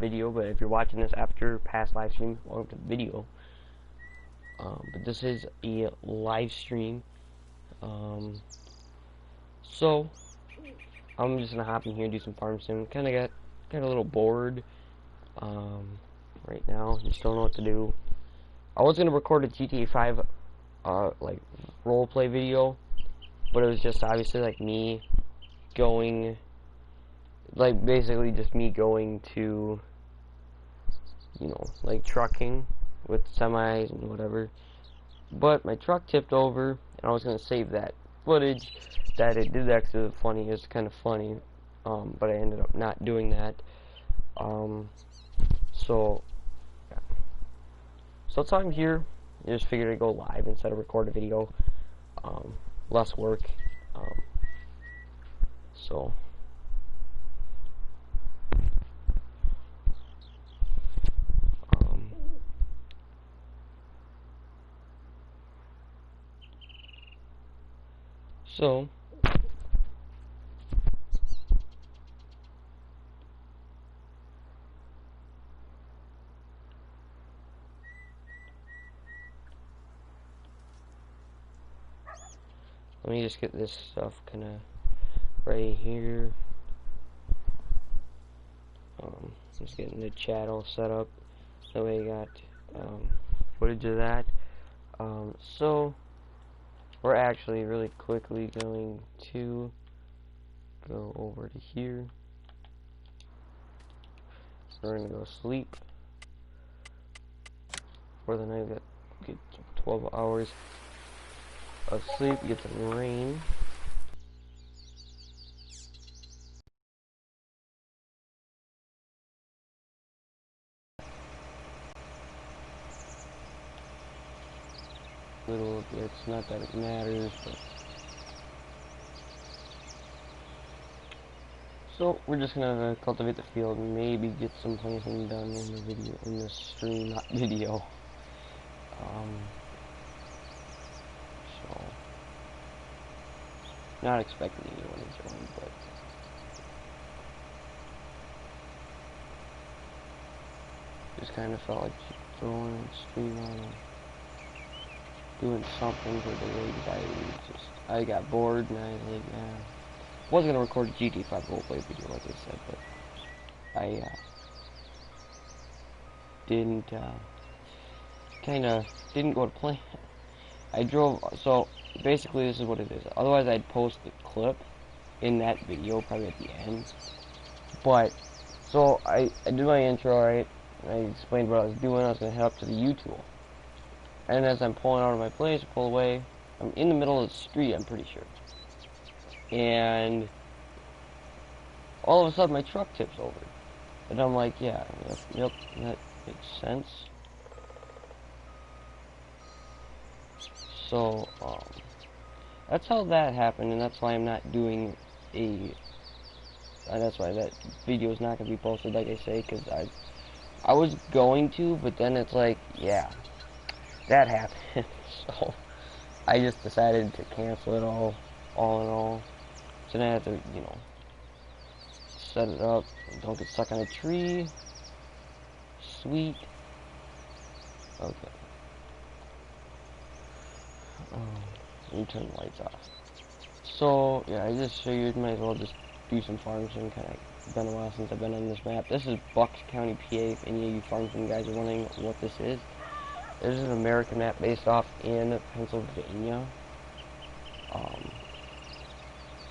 video, but if you're watching this after past live stream, welcome to the video. But this is a live stream. So I'm just gonna hop in here and do some farm sim. Kind of got a little bored right now. Just don't know what to do. I was gonna record a GTA 5 like roleplay video, but it was just obviously like me going, like basically just me going to, you know, like trucking with semis and whatever. But my truck tipped over, and I was gonna save that footage that it did actually funny. It's kind of funny, but I ended up not doing that. So yeah. So that's why I'm here. I just figured I'd go live instead of record a video. Less work. So So let me just get this stuff kind of right here. Just getting the chat all set up. That way I got footage of that. So we're actually really quickly going to go over to here. So we're gonna go sleep for the night. Get 12 hours of sleep. Get some rain. Little, it's not that it matters, but so we're just gonna cultivate the field and maybe get some planting done in the video, in the stream, not video. So not expecting anyone to join, but just kind of felt like throwing a stream on and doing something for the day. I got bored and I like wasn't gonna record a GTA 5 roleplay video like I said, but I didn't go to plan. I drove, so basically this is what it is. Otherwise I'd post the clip in that video probably at the end. But so I did my intro, right? I explained what I was doing. I was gonna head up to the U-Tool. And as I'm pulling out of my place, I pull away. I'm in the middle of the street, I'm pretty sure. And all of a sudden my truck tips over. And I'm like, yeah, yep, that makes sense. So, that's how that happened, and that's why I'm not doing that's why that video is not going to be posted, like I say, because I was going to, but then it's like, yeah, that happened, so I just decided to cancel it all in all. So then I have to, you know, set it up, don't get stuck on a tree. Sweet. Okay. Let me turn the lights off. So, yeah, I just figured might as well just do some farm sim. Kind of been a while since I've been on this map. This is Bucks County, PA. If any of you farm sim guys are wondering what this is, this is an American map based off in Pennsylvania.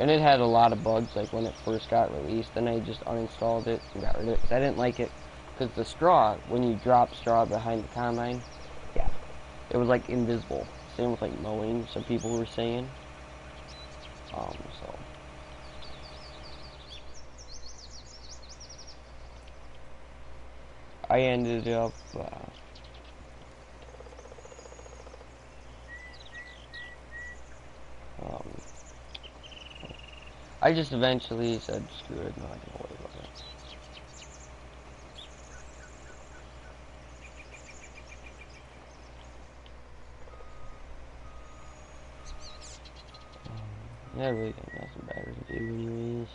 And it had a lot of bugs, like when it first got released. Then I just uninstalled it and got rid of it, because I didn't like it. Because the straw, when you drop straw behind the combine, yeah, it was like invisible. Same with like mowing, some people were saying. So I ended up I just eventually said, screw it, no, I can worry about it. Yeah, I really got nothing better to do anyways.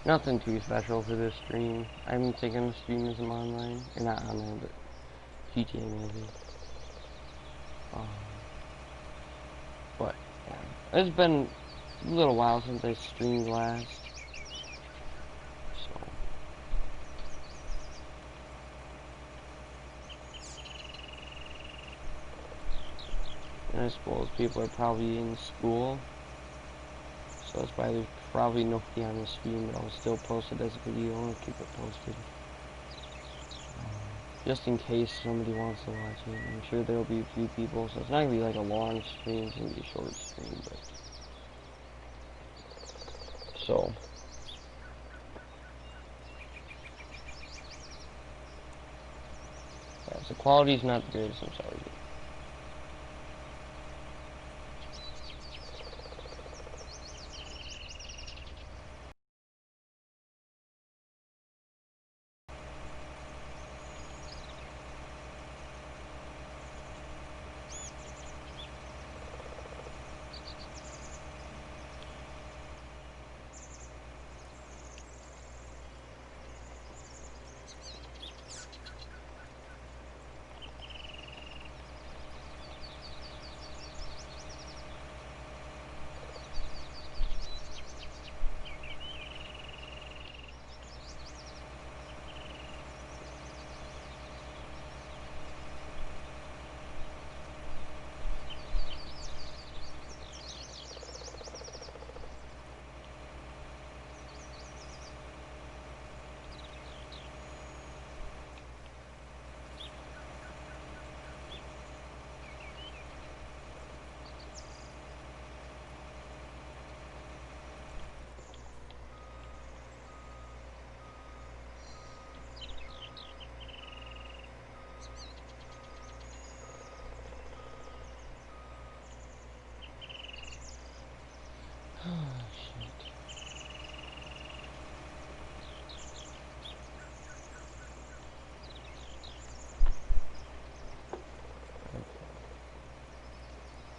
Nothing too special for this stream. I'm thinking to stream some online, or not online, but GTA maybe. But yeah, it's been a little while since I streamed last, so. And I suppose people are probably in school, so that's why there's probably nobody on the stream, but I'll still post it as a video and keep it posted. Just in case somebody wants to watch it. I'm sure there'll be a few people, so it's not going to be like a long stream, it's going to be a short stream, but. So. Yeah, so quality's not the greatest, I'm sorry.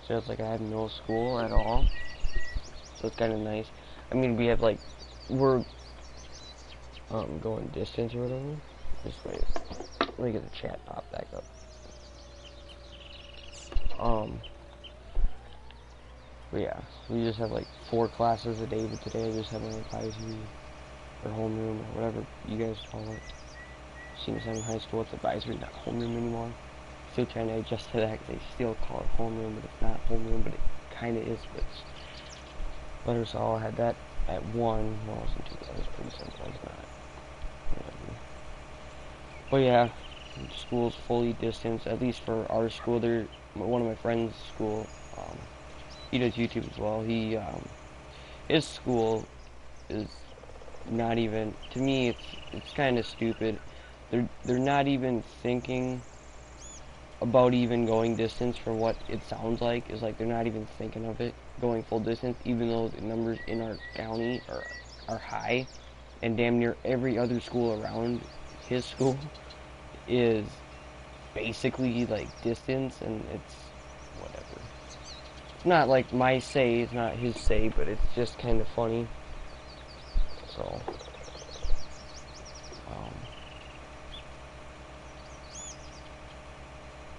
So it's like I have no school at all, so it's kind of nice. I mean, we have like, we're going distance or whatever. Just wait, let me get the chat pop back up. But yeah, we just have like 4 classes a day, but today I just have my advisory, or homeroom, or whatever you guys call it. Seems I'm in high school, it's advisory, not homeroom anymore. Still trying to adjust to that, because they still call it homeroom, but it's not homeroom, but it kind of is, but it's better, so I had that at 1. Well, it wasn't too bad, it was pretty simple, it's not. Whatever. But yeah, school's fully distanced, at least for our school. There, one of my friends' school, he does YouTube as well. His school is not even, to me, it's kind of stupid. They're not even thinking about even going distance for what it sounds like. Is like they're not even thinking of it going full distance, even though the numbers in our county are high, and damn near every other school around his school is basically like distance, and it's whatever. It's not like my say, it's not his say, but it's just kind of funny. So,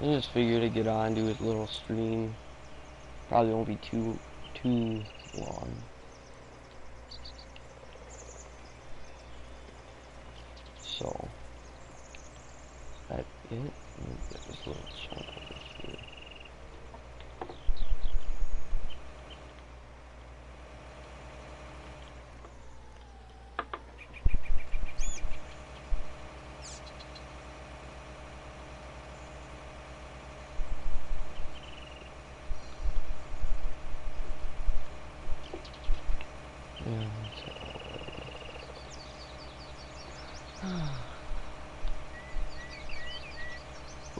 I just figured to get on, do his little stream. Probably won't be too long. So, that it? Let me get this little chunk over here. Yeah,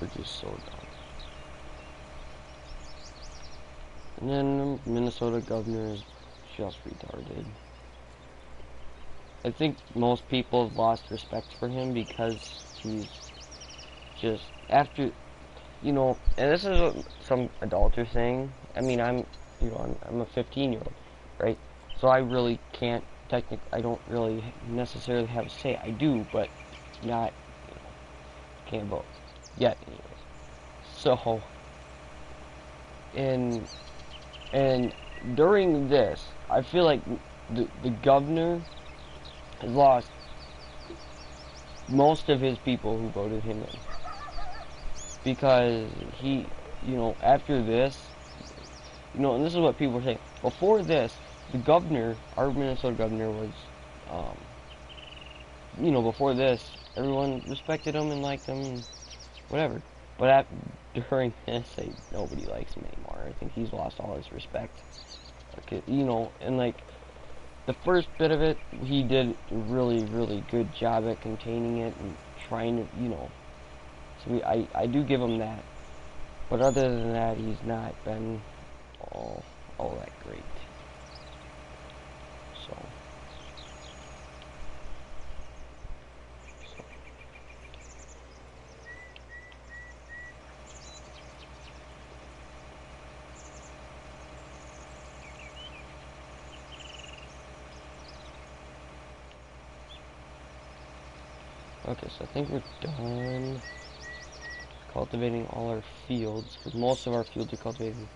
we're just so dumb. And then Minnesota governor is just retarded. I think most people have lost respect for him because he's just, after, you know, and this is what some adults are saying. I mean, I'm a 15-year-old, right? So I really can't I don't really necessarily have a say. I do, but not, can't vote yet, anyways. So, and during this, I feel like the governor has lost most of his people who voted him in, because he, after this, and this is what people were saying. Before this, the governor, our Minnesota governor, was, before this, everyone respected him and liked him and whatever. But during this, nobody likes him anymore. I think he's lost all his respect. Okay, and like, the first bit of it, he did a really, really good job at containing it and trying to, so I do give him that. But other than that, he's not been all that great. So. Okay, so I think we're done cultivating all our fields, because most of our fields are cultivated.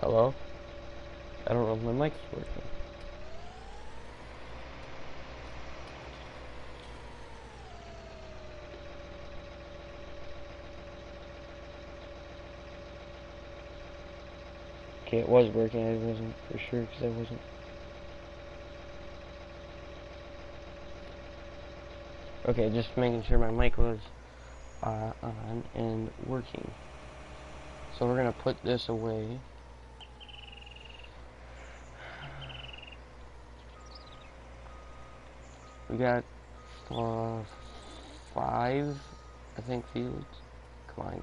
Hello? I don't know if my mic's working. Okay, it was working. I wasn't for sure because I wasn't. Okay, just making sure my mic was on and working. So we're gonna put this away. We got 5, I think, fields. Come on.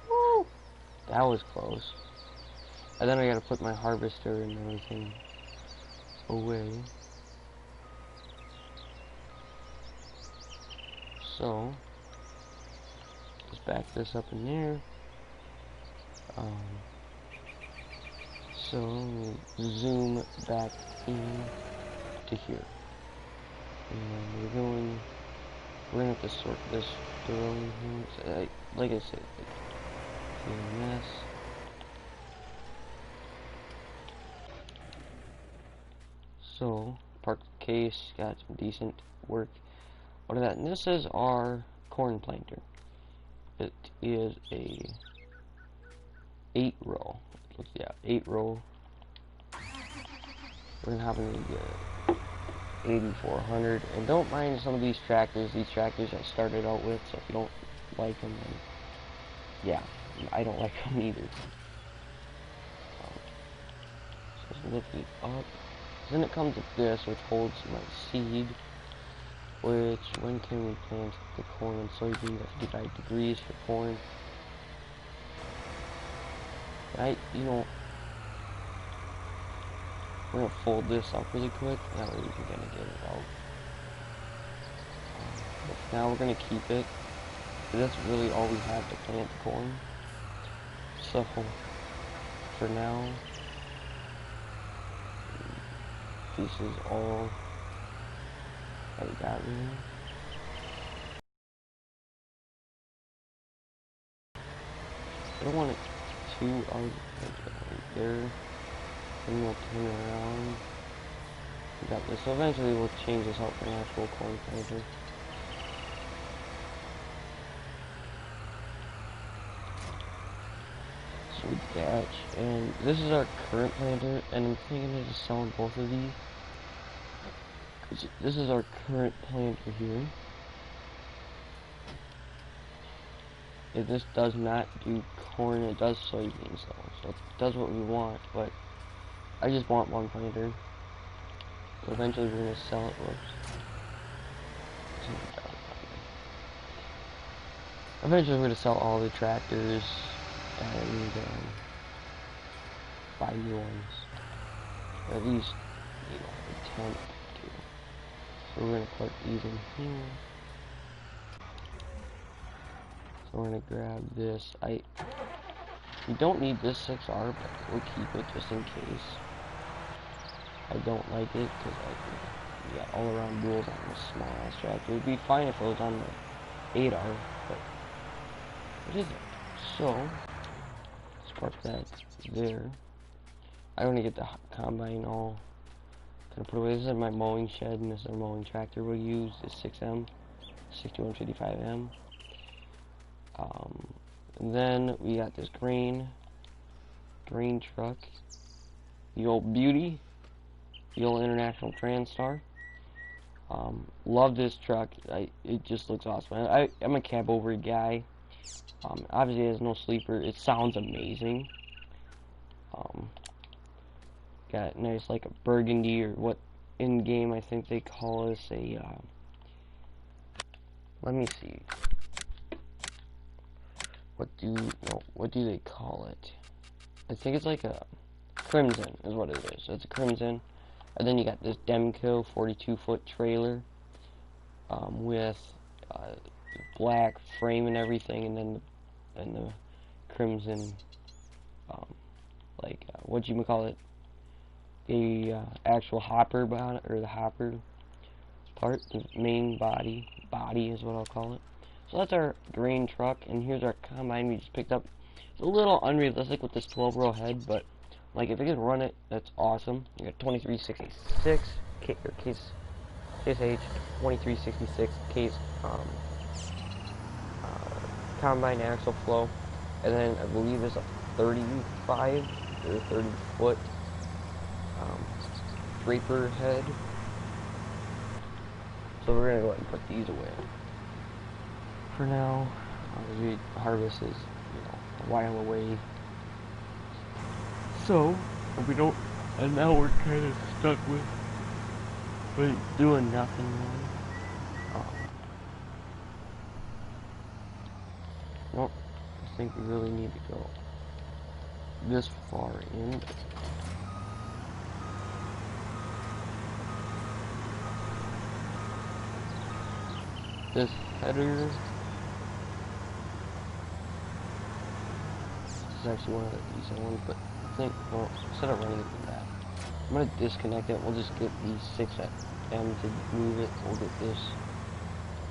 Woo! That was close. And then I gotta put my harvester and everything away. So, let's back this up in there. So, we'll zoom back in to here. And we're gonna have to sort this thoroughly here. Like I said, it's a mess. So, park the case, got some decent work out of that. And this is our corn planter. It is a 8-row. Yeah, 8-row. We're gonna have an 8400, and don't mind some of these tractors. These tractors I started out with, so if you don't like them, then yeah, I don't like them either. So let's lift it up. Then it comes with this, which holds my seed. Which, when can we plant the corn and soybean? You have to get 5 degrees for corn. We're gonna fold this up really quick. That way we can kind of get it out. But now we're gonna keep it. That's really all we have to plant the corn. So, for now, this is all that we got really. I don't want it too right there. Then we'll turn around. We got this. So eventually we'll change this out for an actual corn planter. Sweet catch. And this is our current planter, and I'm thinking of just selling both of these. This is our current planter here. This does not do corn, it does soybeans though, so it does what we want, but I just want one planter. So eventually we're going to sell it. Whoops. Eventually we're going to sell all the tractors and buy new ones. At least, attempt to. So we're going to put these in here. So we're going to grab this. We don't need this 6R, but we'll keep it just in case. I don't like it because we got all around rules on this small ass tractor. It would be fine if it was on the 8R, but it isn't. So let's park that there. I want to get the combine all kind of put away. This is my mowing shed, and this is our mowing tractor we'll use. This 6M, 6155M. And then we got this grain truck, the old beauty, the old International Transtar. Love this truck. It just looks awesome. I'm a cab over guy. Obviously it has no sleeper. It sounds amazing. Got nice like a burgundy, or what in game I think they call this a let me see. What do they call it? I think it's like a crimson is what it is. So it's a crimson. And then you got this Demco 42-foot trailer with black frame and everything, and then the crimson what you call it, the actual hopper behind it, or the hopper part, the main body is what I'll call it. So that's our grain truck, and here's our combine we just picked up. It's a little unrealistic with this 12-row head, but like if I can run it, that's awesome. You got 2366 case H 2366 case combine axle flow, and then I believe it's a 35 or 30-foot draper head. So we're gonna go ahead and put these away for now. Harvest is a while away. So we don't, and now we're kind of stuck with doing nothing really. Well, I think we really need to go this far in. This header, this is actually one of the decent ones, but I think, well, instead of running it from that, I'm going to disconnect it. We'll just get these 6M to move it. We'll get this.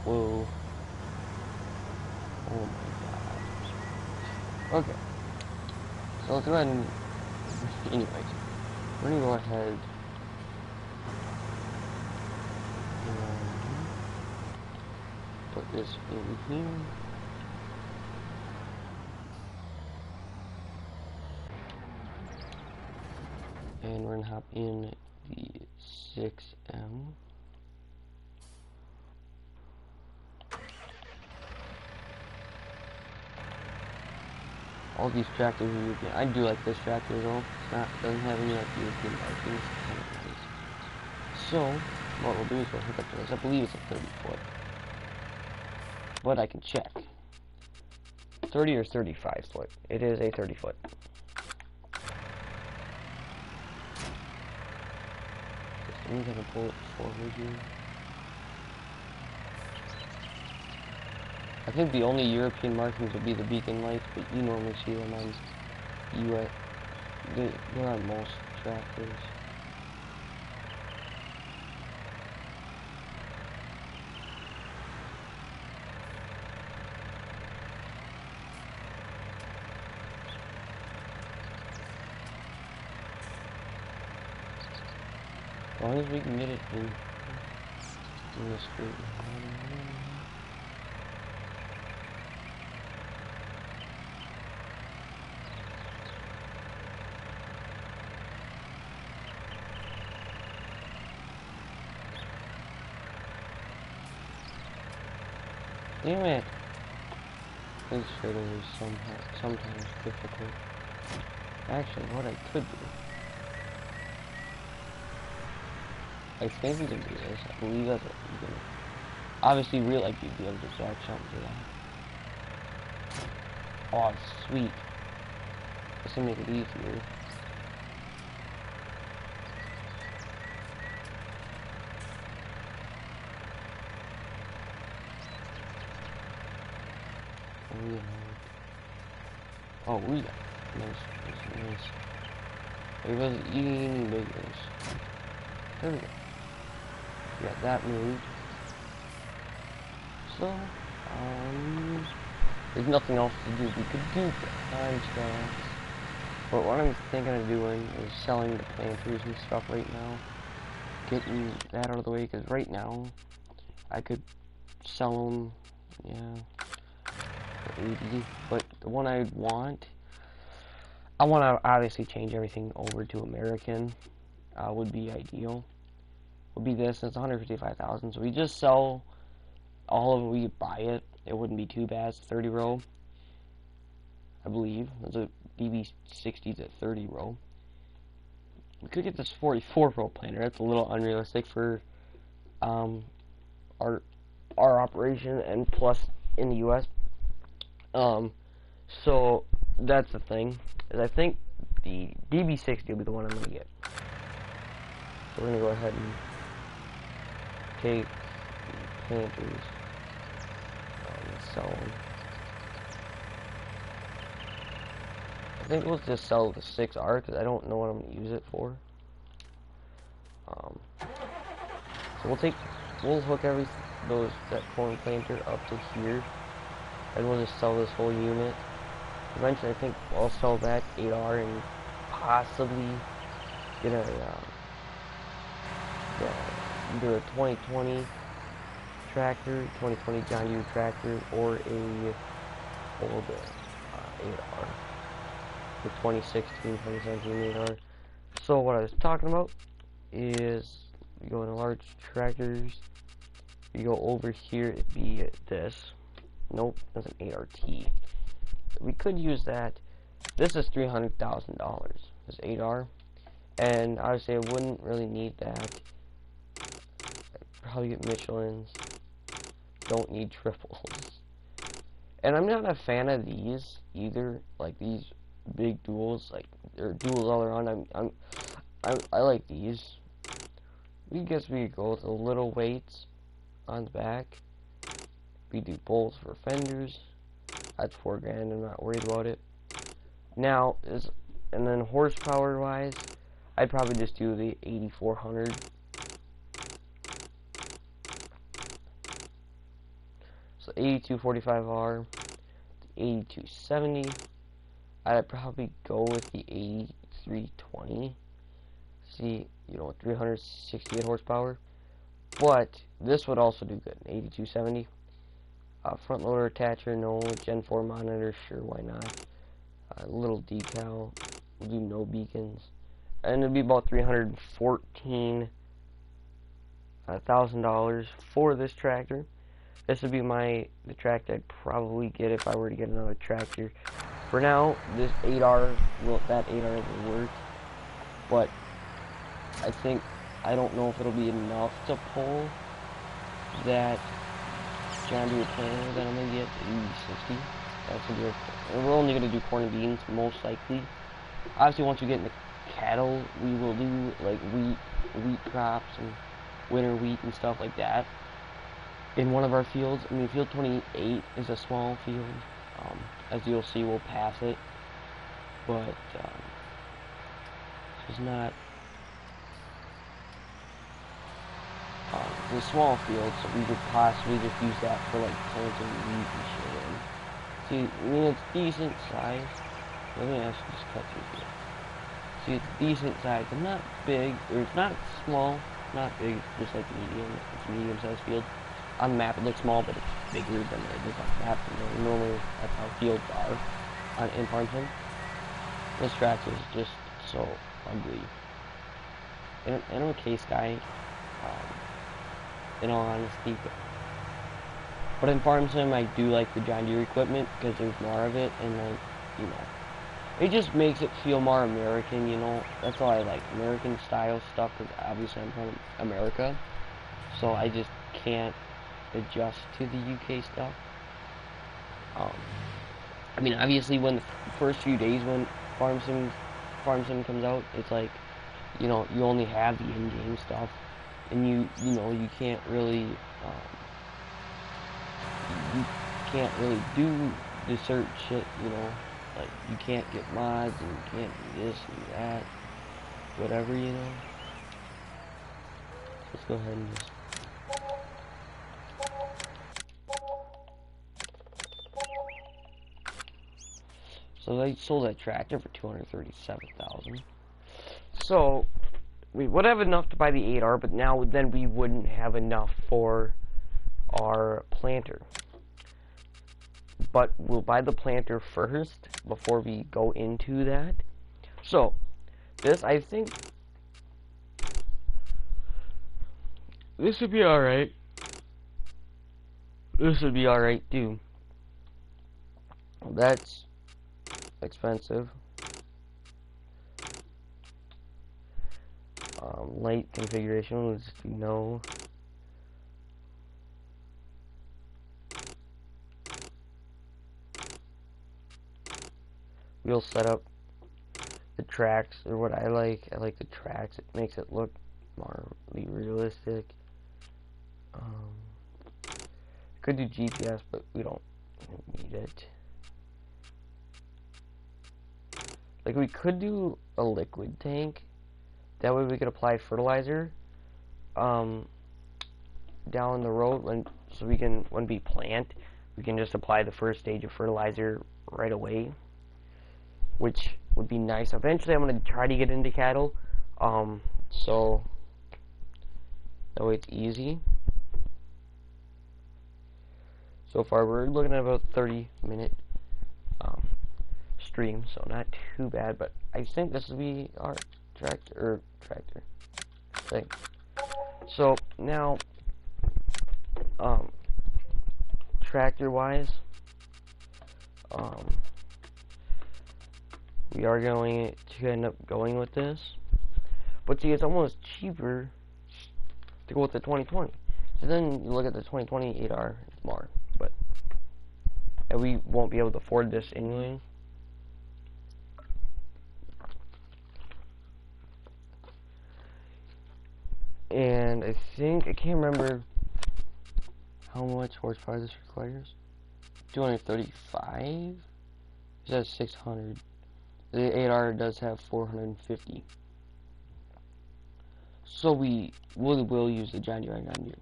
Whoa. Oh my god. Okay. So let's go ahead and, anyways, we're going to go ahead and put this in here. And we're going to hop in the 6M. All these tractors are European. I do like this tractor though. Doesn't have any like European markings. So what we'll do is we'll hook up to this. I believe it's a 30-foot, but I can check. 30 or 35-foot. It is a 30-foot. I'm gonna pull it forward here. I think the only European markings would be the beacon lights, but you normally see them on US. They're on most tractors. As long as we can get it in the straight line. Damn it! Illustrator is sometimes difficult. Actually, what I could do, I think we can do this. I believe that's what we can. Obviously, real life you'd be able to just add something to that. Oh, sweet. This will make it easier. Oh, we got nice. Everybody's eating bagels. There we go. We got that moved. So, there's nothing else to do. We could do time stamps. But what I'm thinking of doing is selling the planters and stuff right now. Getting that out of the way, because right now, I could sell them, yeah, for 80. But the one I want to obviously change everything over to American. Would be ideal. Would be this. It's 155,000. So we just sell all of it. We buy it. It wouldn't be too bad. It's 30 row, I believe. There's a DB60s at 30 row. We could get this 44 row planter. That's a little unrealistic for our operation, and plus in the U.S. So that's the thing. Is I think the DB60 will be the one I'm gonna get. So we're gonna go ahead and take the planters and sell them. I think we'll just sell the 6R because I don't know what I'm gonna use it for. So we'll hook that corn planter up to here, and we'll just sell this whole unit. Eventually, I think I'll sell that 8R and possibly get either a 2020 tractor, 2020 John Deere tractor, or a old 8R, the 2016, 2017 8R. So what I was talking about is you go into large tractors, you go over here, it'd be this. Nope, that's an 8RT. We could use that. This is $300,000, this 8R, and obviously I wouldn't really need that. I'd probably get Michelin's. Don't need triples. And I'm not a fan of these either, like these big duals, like they're duals all around. I like these. We guess we could go with the little weights on the back. We do bolts for fenders. That's $4 grand. I'm not worried about it. Now and then horsepower wise, I'd probably just do the 8400. So 8245R, the 8270. I'd probably go with the 8320. See, 368 horsepower. But this would also do good. 8270. Front loader attacher, no. Gen 4 monitor, sure, why not? Little decal. We'll do no beacons. And it'd be about $314,000 for this tractor. This would be the tractor I'd probably get if I were to get another tractor. For now, this 8R will work, but I don't know if it'll be enough to pull that John Deere planter that I'm gonna get, the 8060. That's gonna be and we're only gonna do corn and beans most likely. Obviously, once we get into cattle, we will do like wheat crops and winter wheat and stuff like that in one of our fields. I mean, field 28 is a small field. As you'll see, we'll pass it, but it's not the small field, so we could possibly just use that for like planting wheat and shit. See, I mean, it's decent size. Let me actually just cut through here. See, it's decent size. It's not big, or it's not small, not big, it's just like medium. It's a medium-sized field. On the map it looks small, but it's bigger than it is on the map. Normally that's how fields are in Farmington. This tractor is just so ugly. And I'm a case guy, in all honesty, but But in Farm Sim, I do like the John Deere equipment because there's more of it, and like, you know, it just makes it feel more American, you know. That's all I like, American style stuff, because obviously I'm from America, so I just can't adjust to the UK stuff. Um, I mean, obviously, when the first few days when Farm Sim comes out, it's like, you know, you only have the in-game stuff, and you know, you can't really, you can't really do the search shit, you know, like, you can't get mods, and you can't do this and that, whatever, you know. Let's go ahead and just, so they sold that tractor for $237,000. So we would have enough to buy the 8R, but now then we wouldn't have enough for our planter. But we'll buy the planter first before we go into that. So this, I think, this would be alright. This would be alright too. That's expensive. Light configuration, let's do no. Wheel setup. The tracks are what I like. I like the tracks. It makes it look more realistic. Could do GPS, but we don't need it. Like, we could do a liquid tank. That way we could apply fertilizer down the road so we can, when we plant, we can just apply the first stage of fertilizer right away, which would be nice. Eventually I'm going to try to get into cattle, so that way it's easy. So far we're looking at about 30-minute stream, so not too bad, but I think this will be our tractor thing. So now, tractor wise, we are going to end up going with this, but see, it's almost cheaper to go with the 2020. So then you look at the 2020 8R, it's more, but and we won't be able to afford this anyway. And I think, I can't remember how much horsepower this requires. 235? It says 600. The 8R does have 450. So we will use the John Deere 990.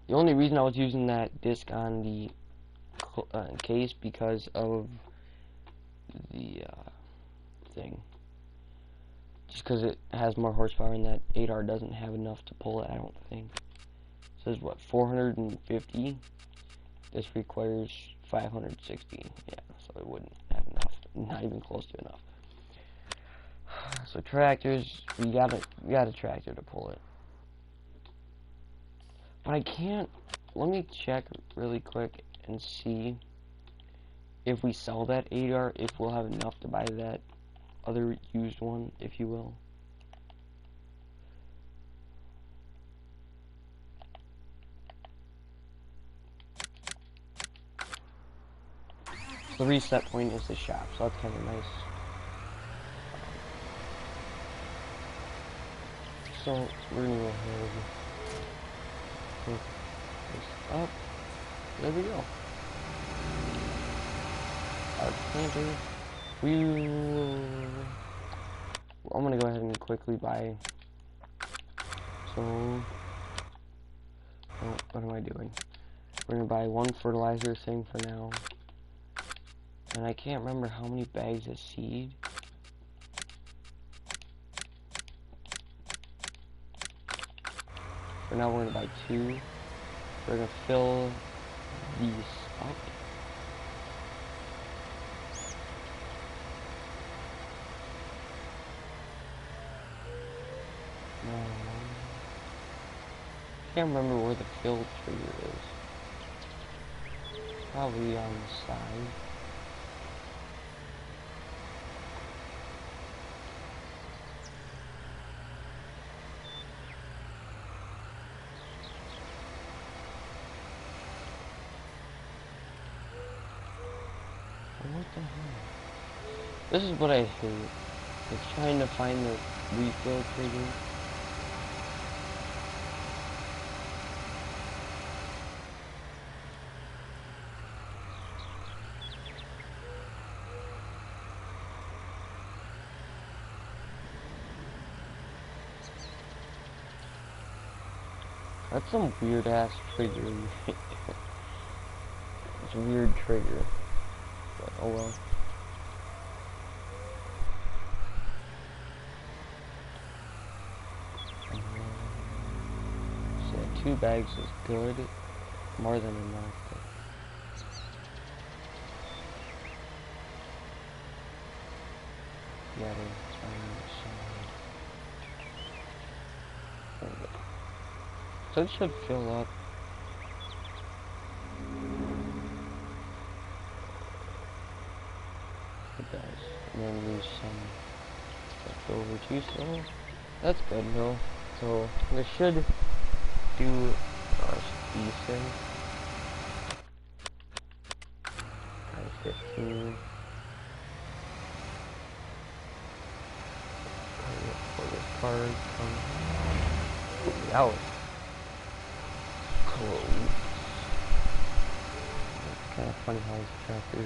The only reason I was using that disc on the case because of the thing. Just because it has more horsepower and that 8R doesn't have enough to pull it, I don't think. It says, what, 450? This requires 560. Yeah, so it wouldn't have enough. Not even close to enough. So tractors, we got a tractor to pull it. But I can't, let me check really quick and see if we sell that 8R, if we'll have enough to buy that other used one, if you will. The reset point is the shop, so that's kind of nice. So we're gonna go ahead and hook this up. There we go. Our planter. I'm gonna go ahead and quickly buy. So, oh, what am I doing? We're gonna buy one fertilizer thing for now, and I can't remember how many bags of seed. For now, we're gonna buy 2. We're gonna fill these up. I can't remember where the fill trigger is. probably on the side. What the hell? This is what I hate. It's trying to find the refill trigger. That's some weird ass trigger. It's a weird trigger. But oh well. So yeah, 2 bags is good. More than enough. But yeah, it's fine. There we go. So it should fill up. It does. And then lose some left over too, so that's good though. So this should do us decent. 15. For this card comes. That was close. It's kind of funny how this tractor.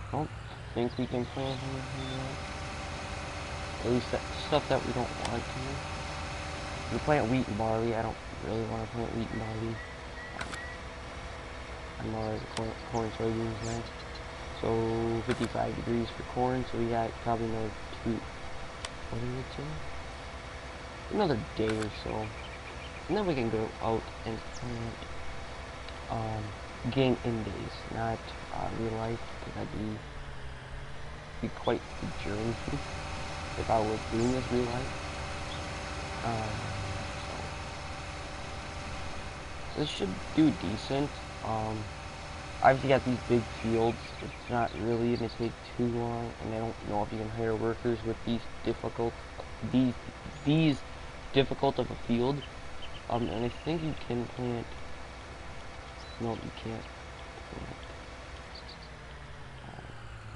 I don't think we can plant anything. At least that stuff that we don't want to. We plant wheat and barley. I don't really want to plant wheat and barley. I'm more like a corn soybeans now. So 55 degrees for corn. So we got probably another what did it say? Another day or so, and then we can go out and plant game in days, not real life, because that'd be quite the journey if I was doing this real life. So this should do decent. Obviously got these big fields. It's not really gonna take too long, and I don't know if you can hire workers with these difficult of a field. And I think you can plant. No, you can't plant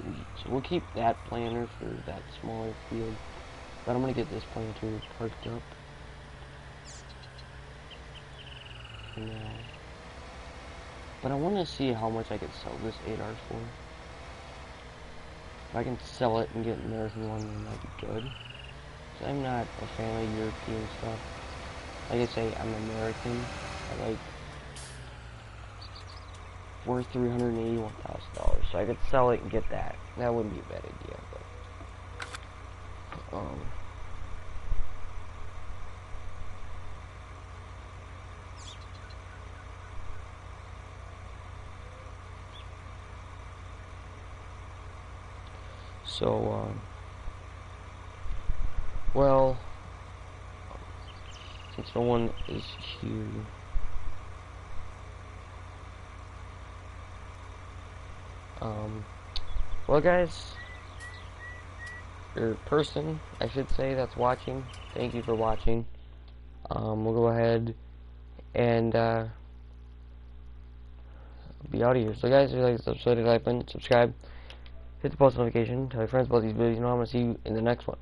wheat. So we'll keep that planter for that smaller field. But I'm gonna get this planter parked up. Now. But I want to see how much I could sell this 8R for. If I can sell it and get an American one, then that'd be good. So I'm not a fan of European stuff. Like I say, I'm American. I like worth $381,000. So I could sell it and get that. That wouldn't be a bad idea, but so well, since no one is here, well guys, or person, I should say, that's watching, thank you for watching. We'll go ahead and be out of here. So guys, if you like this episode, like button, subscribe, hit the post notification, tell your friends about these videos, and I'm gonna see you in the next one.